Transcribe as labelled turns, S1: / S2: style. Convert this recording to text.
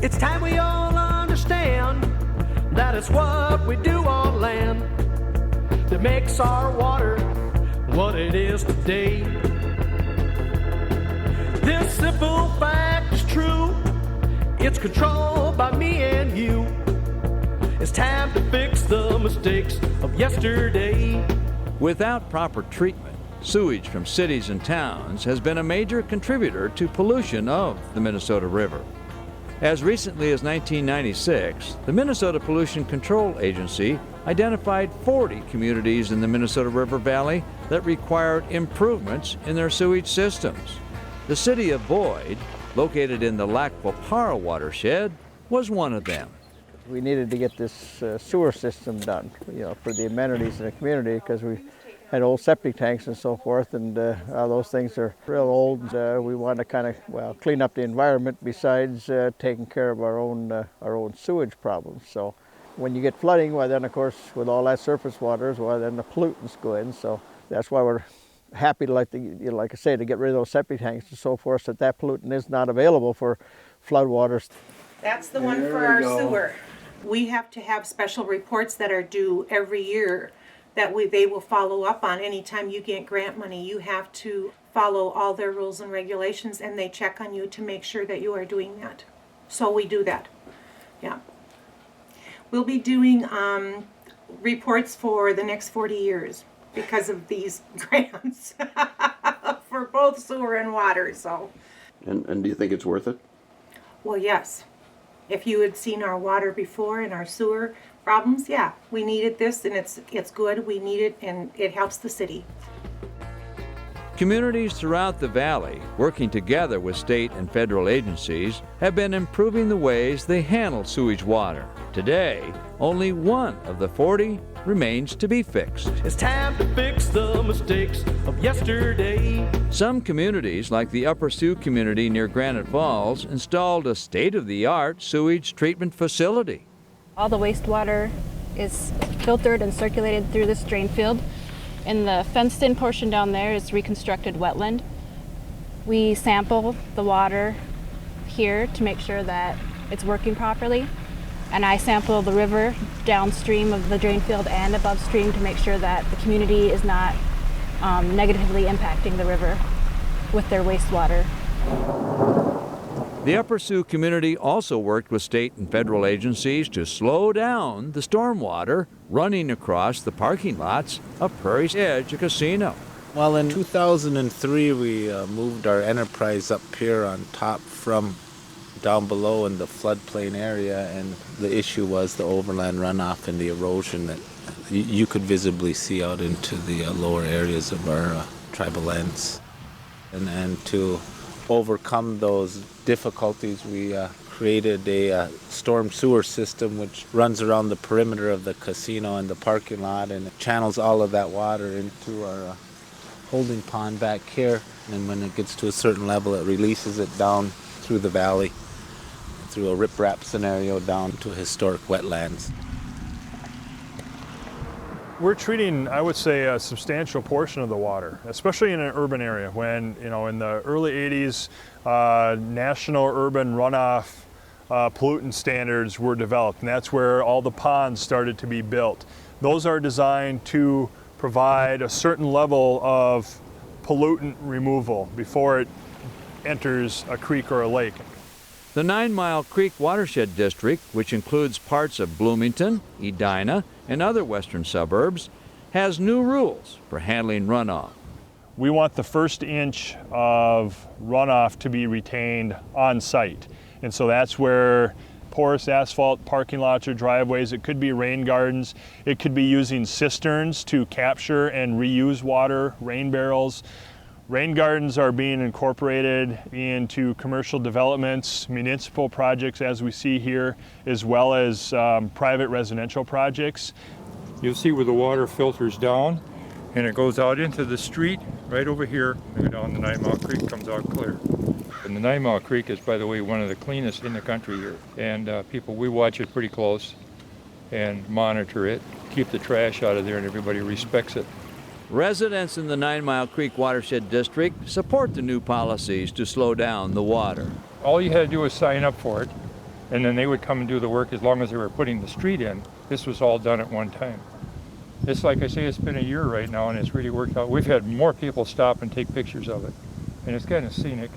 S1: It's time we all understand that it's what we do on land that makes our water what it is today. This simple fact is true. It's controlled by me and you. It's time to fix the mistakes of yesterday.
S2: Without proper treatment, sewage from cities and towns has been a major contributor to pollution of the Minnesota River. As recently as 1996, the Minnesota Pollution Control Agency identified 40 communities in the Minnesota River Valley that required improvements in their sewage systems. The city of Boyd, located in the Parle watershed, was one of them.
S3: We needed to get this sewer system done, for the amenities in the community, because we had old septic tanks and so forth, and those things are real old. We want to kind of clean up the environment besides taking care of our own sewage problems. So when you get flooding, well, then of course with all that surface water, then the pollutants go in. So that's why we're happy to like I say, to get rid of those septic tanks and so forth, so that pollutant is not available for floodwaters.
S4: That's the one for our sewer. We have to have special reports that are due every year that they will follow up on. Anytime you get grant money, you have to follow all their rules and regulations, and they check on you to make sure that you are doing that. So we do that. Yeah. We'll be doing reports for the next 40 years because of these grants for both sewer and water. So.
S5: And do you think it's worth it?
S4: Well, yes. If you had seen our water before and our sewer problems, yeah, we needed this, and it's good. We need it, and it helps the city.
S2: Communities throughout the valley, working together with state and federal agencies, have been improving the ways they handle sewage water. Today, only one of the 40 remains to be fixed.
S1: It's time to fix the mistakes of yesterday.
S2: Some communities, like the Upper Sioux Community near Granite Falls, installed a state-of-the-art sewage treatment facility.
S6: All the wastewater is filtered and circulated through this drain field. In the fenced-in portion down there is reconstructed wetland. We sample the water here to make sure that it's working properly. And I sample the river downstream of the drain field and above stream to make sure that the community is not negatively impacting the river with their wastewater.
S2: The Upper Sioux Community also worked with state and federal agencies to slow down the stormwater running across the parking lots of Prairie's Edge Casino.
S7: Well, in 2003, we moved our enterprise up here on top from down below in the floodplain area, and the issue was the overland runoff and the erosion that you could visibly see out into the lower areas of our tribal lands. And to overcome those difficulties, we created a storm sewer system which runs around the perimeter of the casino and the parking lot, and it channels all of that water into our holding pond back here. And when it gets to a certain level, it releases it down through the valley, through a riprap scenario down to historic wetlands.
S8: We're treating, I would say, a substantial portion of the water, especially in an urban area. When, in the early 80s, national urban runoff pollutant standards were developed, and that's where all the ponds started to be built. Those are designed to provide a certain level of pollutant removal before it enters a creek or a lake.
S2: The 9 Mile Creek Watershed District, which includes parts of Bloomington, Edina, and other western suburbs, has new rules for handling runoff.
S8: We want the first inch of runoff to be retained on site. And so that's where porous asphalt parking lots or driveways, it could be rain gardens, it could be using cisterns to capture and reuse water, rain barrels. Rain gardens are being incorporated into commercial developments, municipal projects as we see here, as well as private residential projects.
S9: You'll see where the water filters down and it goes out into the street right over here, and down the 9 Mile Creek, comes out clear. And the 9 Mile Creek is, by the way, one of the cleanest in the country here. And we watch it pretty close and monitor it, keep the trash out of there, and everybody respects it.
S2: Residents in the 9 Mile Creek Watershed District support the new policies to slow down the water.
S9: All you had to do was sign up for it, And then they would come and do the work as long as they were putting the street in. This was all done at one time. It's like I say, it's been a year right now and it's really worked out. We've had more people stop and take pictures of it. And it's kind of scenic.